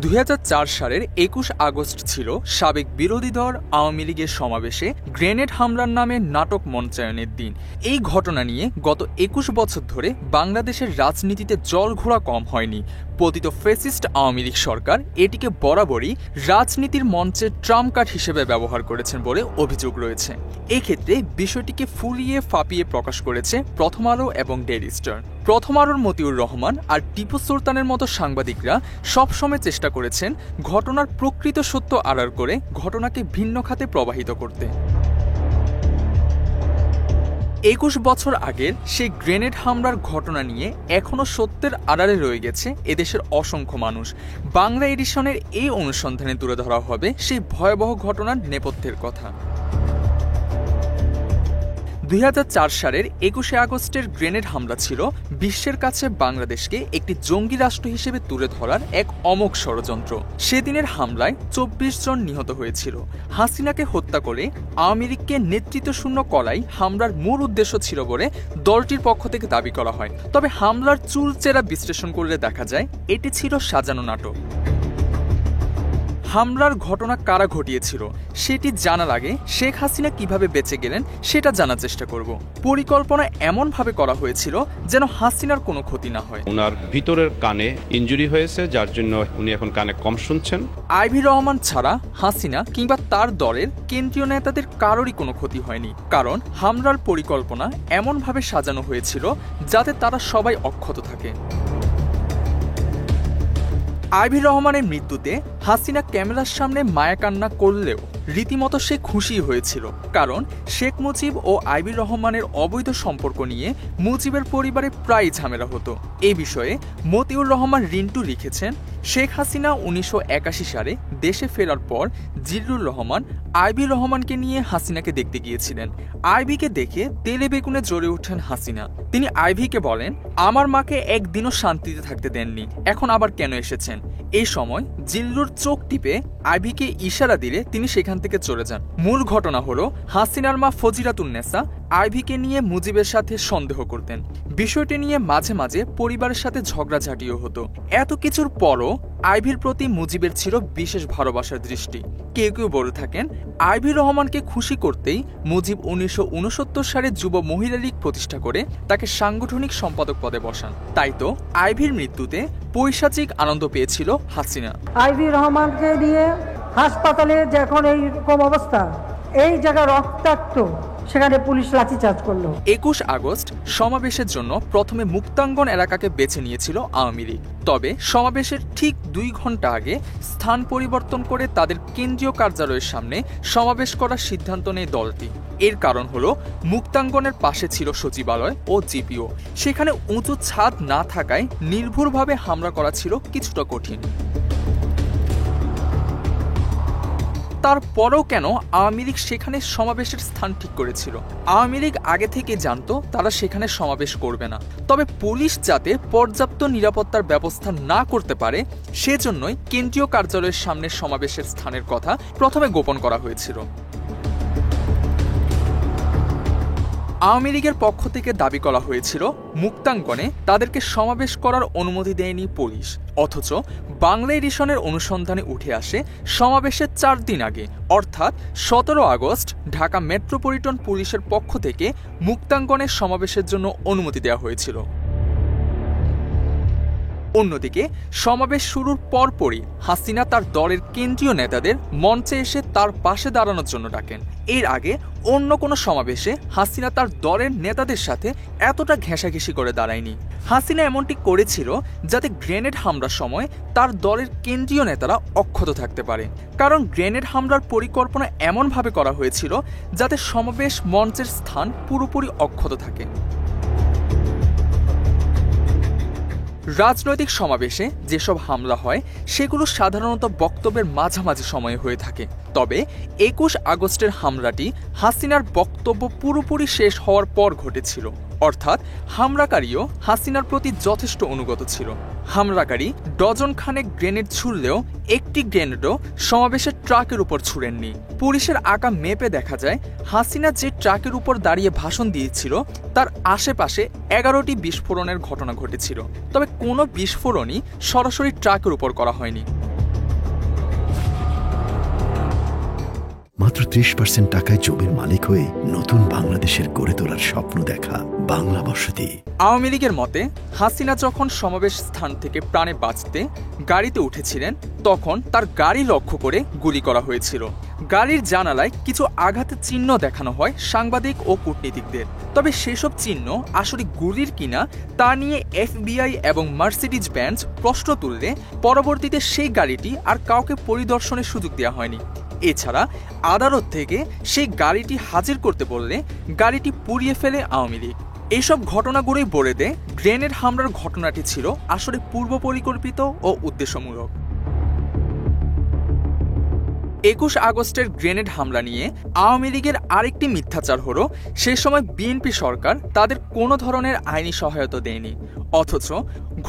২০০৪ সালের ২১ আগস্ট ছিল সাবেক বিরোধী দল আওয়ামী লীগের সমাবেশে গ্রেনেড হামলার নামে নাটক মঞ্চায়নের দিন। এই ঘটনা নিয়ে গত ২১ বছর ধরে বাংলাদেশের রাজনীতিতে জলঘোলা কম হয়নি। পতিত ফ্যাসিস্ট আওয়ামী লীগ সরকার এটিকে বরাবরই রাজনীতির মঞ্চে ট্রাম্প কার্ড হিসেবে ব্যবহার করেছেন বলে অভিযোগ রয়েছে। এক্ষেত্রে বিষয়টিকে ফুলিয়ে ফাঁপিয়ে প্রকাশ করেছে প্রথম আলো এবং ডেইলি স্টার। প্রথম আলোর মতিউর রহমান আর টিপু সুলতানের মতো সাংবাদিকরা সবসময় চেষ্টা করেছেন ঘটনার প্রকৃত সত্য আড়াল করে ঘটনাকে ভিন্ন খাতে প্রবাহিত করতে। ২১ বছর আগের সেই গ্রেনেড হামলার ঘটনা নিয়ে এখনও সত্যের আড়ালে রয়ে গেছে এদেশের অসংখ্য মানুষ। বাংলা এডিশনের এই অনুসন্ধানে তুলে ধরা হবে সেই ভয়াবহ ঘটনার নেপথ্যের কথা। ২০০৪ সালের ২১ আগস্টের গ্রেনেড হামলা ছিল বিশ্বের কাছে বাংলাদেশকে একটি জঙ্গি রাষ্ট্র হিসেবে তুলে ধরার এক অমোঘ ষড়যন্ত্র। সেদিনের হামলায় ২৪ জন নিহত হয়েছিল। হাসিনাকে হত্যা করে আওয়ামী লীগকে নেতৃত্বশূন্য করাই হামলার মূল উদ্দেশ্য ছিল বলে দলটির পক্ষ থেকে দাবি করা হয়। তবে হামলার চুলচেরা বিশ্লেষণ করলে দেখা যায় এটি ছিল সাজানো নাটক। হামলার ঘটনা কারা ঘটিয়েছিল সেটি জানার আগে শেখ হাসিনা কিভাবে বেঁচে গেলেন সেটা জানার চেষ্টা করব। পরিকল্পনা এমনভাবে করা হয়েছিল যেন হাসিনার কোনো ক্ষতি না হয়। ওনার ভিতরের কানে ইনজুরি হয়েছে, যার জন্য উনি এখন কানে কম শুনছেন। আইভি রহমান ছাড়া হাসিনা কিংবা তার দলের কেন্দ্রীয় নেতাদের কারোরই কোনো ক্ষতি হয়নি, কারণ হামলার পরিকল্পনা এমনভাবে সাজানো হয়েছিল যাতে তারা সবাই অক্ষত থাকে। আইভি রহমানের মৃত্যুতে হাসিনা ক্যামেরার সামনে মায়াকান্না করলেও রীতিমতো সে খুশি হয়েছিল, কারণ শেখ মুজিব ও আইভি রহমানের অবৈধ সম্পর্ক নিয়ে মুজিবের পরিবারে প্রায় ঝামেলা হতো। এই বিষয়ে মতিউর রহমান রিন্টু লিখেছেন, শেখ হাসিনা ১৯৮১ সালে দেশে ফেরার পর জিল্লুর রহমান আইভি রহমানকে নিয়ে হাসিনাকে দেখতে গিয়েছিলেন। আইভিকে দেখে তেলে বেগুনে জ্বলে ওঠেন হাসিনা। তিনি আইভিকে বলেন, আমার মাকে একদিনও শান্তিতে থাকতে দেননি, এখন আবার কেন এসেছেন? এই সময় জিল্লুর চোখ টিপে আইভিকে ইশারা দিলে তিনি সেখান থেকে চলে যান। মূল ঘটনা হলো হাসিনার মা ফজিলাতুন্নেসা আইভিকে নিয়ে মুজিবের সাথে সন্দেহ করতেন। বিষয়টি নিয়ে মাঝে মাঝে পরিবারের সাথে ঝগড়াঝাটিও হতো। এত কিছুর পরও আইভির প্রতি মুজিবের ছিল বিশেষ ভালোবাসার দৃষ্টি। কেউ কেউ বলে থাকেন আইভি রহমানকে খুশি করতেই মুজিব ১৯৬৯ সালে যুব মহিলা লীগ প্রতিষ্ঠা করে তাকে সাংগঠনিক সম্পাদক পদে বসান। তাই তো আইভির মৃত্যুতে পৈশাচিক আনন্দ পেয়েছিল হাসিনা। আইভি রহমানকে নিয়ে হাসপাতালে যখন এইরকম অবস্থা, এই জায়গা রক্তাক্ত, সেখানে পুলিশ লাঠিচার্জ করলো। ২১ আগস্ট সমাবেশের জন্য প্রথমে মুক্তাঙ্গন এলাকাকে বেছে নিয়েছিল আওয়ামী লীগ। তবে সমাবেশের ঠিক ২ ঘন্টা আগে স্থান পরিবর্তন করে তাদের কেন্দ্রীয় কার্যালয়ের সামনে সমাবেশ করার সিদ্ধান্ত নেয় দলটি। এর কারণ হলো মুক্তাঙ্গনের পাশে ছিল সচিবালয় ও জিপিও। সেখানে উঁচু ছাদ না থাকায় নির্ভুলভাবে হামলা করা ছিল কিছুটা কঠিন। তারপরেও কেন আওয়ামী লীগ সেখানে সমাবেশের স্থান ঠিক করেছিল? আওয়ামী লীগ আগে থেকে জানতো তারা সেখানে সমাবেশ করবে না। তবে পুলিশ যাতে পর্যাপ্ত নিরাপত্তার ব্যবস্থা না করতে পারে সেজন্যই কেন্দ্রীয় কার্যালয়ের সামনে সমাবেশের স্থানের কথা প্রথমে গোপন করা হয়েছিল। আওয়ামী লীগের পক্ষ থেকে দাবি করা হয়েছিল মুক্তাঙ্গনে তাদেরকে সমাবেশ করার অনুমতি দেয়নি পুলিশ। অথচ বাংলা এডিশনের অনুসন্ধানে উঠে আসে সমাবেশের ৪ দিন আগে, অর্থাৎ ১৭ আগস্ট ঢাকা মেট্রোপলিটন পুলিশের পক্ষ থেকে মুক্তাঙ্গনের সমাবেশের জন্য অনুমতি দেওয়া হয়েছিল। অন্যদিকে সমাবেশ শুরুর পরপরই হাসিনা তার দলের কেন্দ্রীয় নেতাদের মঞ্চে এসে তার পাশে দাঁড়ানোর জন্য ডাকেন। এর আগে অন্য কোনো সমাবেশে হাসিনা তার দলের নেতাদের সাথে এতটা ঘেঁষাঘেঁষি করে দাঁড়ায়নি। হাসিনা এমনটি করেছিল যাতে গ্রেনেড হামলার সময় তার দলের কেন্দ্রীয় নেতারা অক্ষত থাকতে পারে, কারণ গ্রেনেড হামলার পরিকল্পনা এমনভাবে করা হয়েছিল যাতে সমাবেশ মঞ্চের স্থান পুরোপুরি অক্ষত থাকে। রাজনৈতিক সমাবেশে যেসব হামলা হয় সেগুলো সাধারণত বক্তব্যের মাঝামাঝি সময়ে হয়ে থাকে। তবে ২১ আগস্টের হামলাটি হাসিনার বক্তব্য পুরোপুরি শেষ হওয়ার পর ঘটেছিল, অর্থাৎ হামলাকারীও হাসিনার প্রতি যথেষ্ট অনুগত ছিল। হামলাকারী ডজন খানেক গ্রেনেড ছুড়লেও একটি গ্রেনেডও সমাবেশের ট্রাকের উপর ছুড়েননি। পুলিশের আঁকা মেপে দেখা যায় হাসিনা যে ট্রাকের উপর দাঁড়িয়ে ভাষণ দিয়েছিল তার আশেপাশে ১১টি বিস্ফোরণের ঘটনা ঘটেছিল, তবে কোনো বিস্ফোরণই সরাসরি ট্রাকের উপর করা হয়নি। মাত্র 30% টাকায় জমির মালিক হয়ে নতুন বাংলাদেশের গড়ে তোলার স্বপ্ন দেখা বাংলা বসতি। আওয়ামী লীগের মতে হাসিনা যখন সমাবেশ স্থান থেকে প্রাণে বাঁচতে গাড়িতে উঠেছিলেন তখন তার গাড়ি লক্ষ্য করে গুলি করা হয়েছিল। গাড়ির জানালায় কিছু আঘাতের চিহ্ন দেখানো হয় সাংবাদিক ও কূটনীতিকদের। তবে সেসব চিহ্ন আসলে গুলির কিনা তা নিয়ে FBI এবং মার্সিডিজ বেঞ্জ প্রশ্ন তুললে পরবর্তীতে সেই গাড়িটি আর কাউকে পরিদর্শনের সুযোগ দেওয়া হয়নি। এছাড়া আদালত থেকে সেই গাড়িটি হাজির করতে বললে গাড়িটি পুড়িয়ে ফেলে আওয়ামী লীগ। এইসব ঘটনাগুলোই বলে দেয় গ্রেনেড হামলার ঘটনাটি ছিল আসলে পূর্ব পরিকল্পিত ও উদ্দেশ্যমূলক। 21 আগস্টের গ্রেনেড হামলা নিয়ে আওয়ামী লীগের আরেকটি মিথ্যাচার হলো সে সময় বিএনপি সরকার তাদের কোনো ধরনের আইনি সহায়তা দেয়নি, অথচ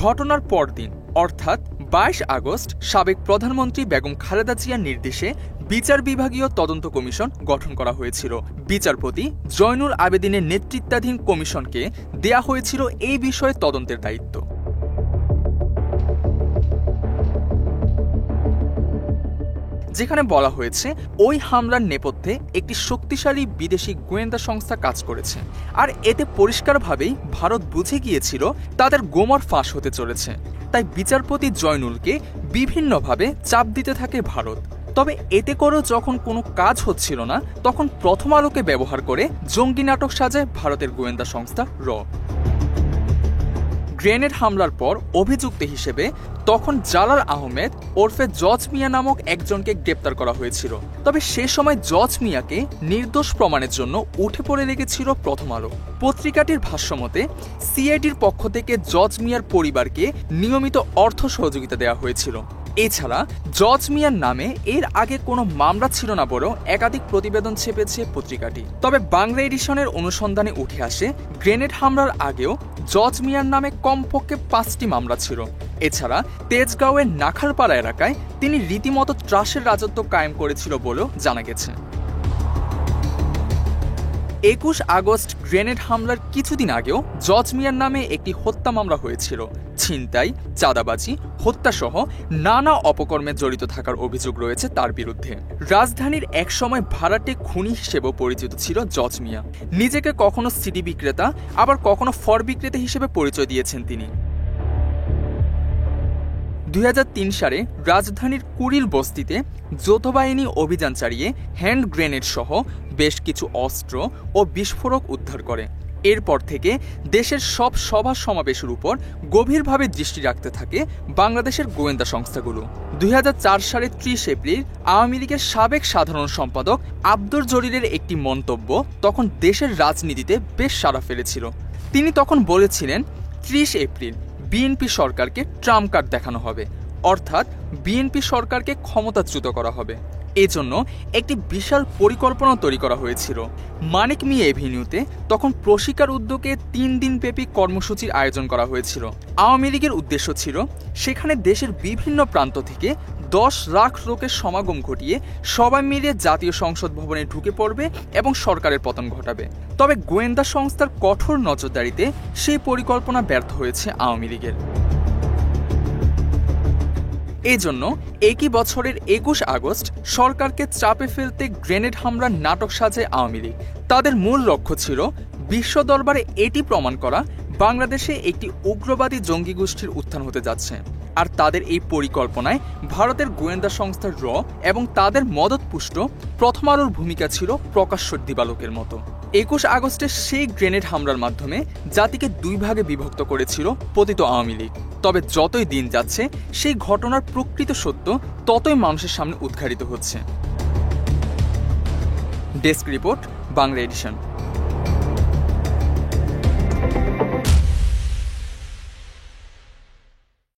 ঘটনার পরদিন অর্থাৎ 22 আগস্ট সাবেক প্রধানমন্ত্রী বেগম খালেদা জিয়ার নির্দেশে বিচার বিভাগীয় তদন্ত কমিশন গঠন করা হয়েছিল। বিচারপতি জয়নুল আবেদিনের নেতৃত্বাধীন কমিশনকে দেয়া হয়েছিল এই বিষয়ে তদন্তের দায়িত্ব। যেখানে বলা হয়েছে ওই হামলার নেপথ্যে একটি শক্তিশালী বিদেশি গোয়েন্দা সংস্থা কাজ করেছে, আর এতে পরিষ্কারভাবেই ভারত বুঝে গিয়েছিল তাদের গোমর ফাঁস হতে চলেছে। তাই বিচারপতি জয়নুলকে বিভিন্নভাবে চাপ দিতে থাকে ভারত। তবে এতে করেও যখন কোনো কাজ হচ্ছিল না তখন প্রথম আলোকে ব্যবহার করে জঙ্গি নাটক সাজায় ভারতের গোয়েন্দা সংস্থা র। গ্রেনেড হামলার পর অভিযুক্ত হিসেবে তখন জালাল আহমেদ ওরফে জজ মিয়া নামক একজনকে গ্রেপ্তার করা হয়েছিল। তবে সে সময় জজ মিয়াকে নির্দোষ প্রমাণের জন্য উঠে পড়ে লেগেছিল প্রথম আলো। পত্রিকাটির ভাষ্যমতে সিআইডির পক্ষ থেকে জজ মিয়ার পরিবারকে নিয়মিত অর্থ সহযোগিতা দেওয়া হয়েছিল। এছাড়া জজ মিয়ার নামে এর আগে কোনো মামলা ছিল না বলেও একাধিক প্রতিবেদন ছেপেছে পত্রিকাটি। তবে বাংলা এডিশনের অনুসন্ধানে উঠে আসে গ্রেনেড হামলার আগেও জজ মিয়ার নামে কমপক্ষে 5টি মামলা ছিল। এছাড়া তেজগাঁওয়ের নাখালপাড়া এলাকায় তিনি রীতিমতো ত্রাসের রাজত্ব কায়েম করেছিল বলেও জানা গেছে। 21 আগস্ট গ্রেনেড হামলার কিছুদিন আগেও জজ মিয়ার নামে একটি হত্যা মামলা হয়েছিল। ছিনতাই, চাঁদাবাজি, হত্যাসহ নানা অপকর্মে জড়িত থাকার অভিযোগ রয়েছে তার বিরুদ্ধে। রাজধানীর একসময় ভাড়াটে খুনি হিসেবেও পরিচিত ছিল জজ মিয়া। নিজেকে কখনো সিডি বিক্রেতা আবার কখনো ফর বিক্রেতা হিসেবে পরিচয় দিয়েছেন তিনি। 2003 সালে রাজধানীর কুড়িল বস্তিতে যৌথ বাহিনী অভিযান চালিয়ে হ্যান্ড গ্রেনেড সহ বেশ কিছু অস্ত্র ও বিস্ফোরক উদ্ধার করে। এরপর থেকে দেশের সব সভা সমাবেশের উপর গভীরভাবে দৃষ্টি রাখতে থাকে বাংলাদেশের গোয়েন্দা সংস্থাগুলো। 2004 সালের 30 এপ্রিল আওয়ামী লীগের সাবেক সাধারণ সম্পাদক আব্দুল জলিলের একটি মন্তব্য তখন দেশের রাজনীতিতে বেশ সাড়া ফেলেছিল। তিনি তখন বলেছিলেন 30 এপ্রিল বিএনপি সরকারকে ট্রাম্প কার্ড দেখানো হবে, অর্থাৎ বিএনপি সরকারকে ক্ষমতাচ্যুত করা হবে। এজন্য একটি বিশাল পরিকল্পনা তৈরি করা হয়েছিল। মানিক মিয়া এভিনিউতে তখন প্রশিকার উদ্যোগে 3 দিনব্যাপী কর্মসূচির আয়োজন করা হয়েছিল। আওয়ামী লীগের উদ্দেশ্য ছিল সেখানে দেশের বিভিন্ন প্রান্ত থেকে 10 লাখ লোকের সমাগম ঘটিয়ে সবাই মিলে জাতীয় সংসদ ভবনে ঢুকে পড়বে এবং সরকারের পতন ঘটাবে। তবে গোয়েন্দা সংস্থার কঠোর নজরদারিতে সেই পরিকল্পনা ব্যর্থ হয়েছে আওয়ামী লীগের। এজন্য একই বছরের 21 আগস্ট সরকারকে চাপে ফেলতে গ্রেনেড হামলার নাটক সাজায় আওয়ামী লীগ। তাদের মূল লক্ষ্য ছিল বিশ্ব দরবারে এটি প্রমাণ করা বাংলাদেশে একটি উগ্রবাদী জঙ্গি গোষ্ঠীর উত্থান হতে যাচ্ছে। আর তাদের এই পরিকল্পনায় ভারতের গোয়েন্দা সংস্থা র এবং তাদের মদতপুষ্ট প্রথম আলোর ভূমিকা ছিল প্রকাশ্য দিবালোকের মতো। 21 আগস্টের সেই গ্রেনেড হামলার মাধ্যমে জাতিকে 2 ভাগে বিভক্ত করেছিল পতিত আওয়ামী লীগ। তবে যতই দিন যাচ্ছে সেই ঘটনার প্রকৃত সত্য ততই মানুষের সামনে উদ্ঘাটিত হচ্ছে। Desk report, Bangla addition.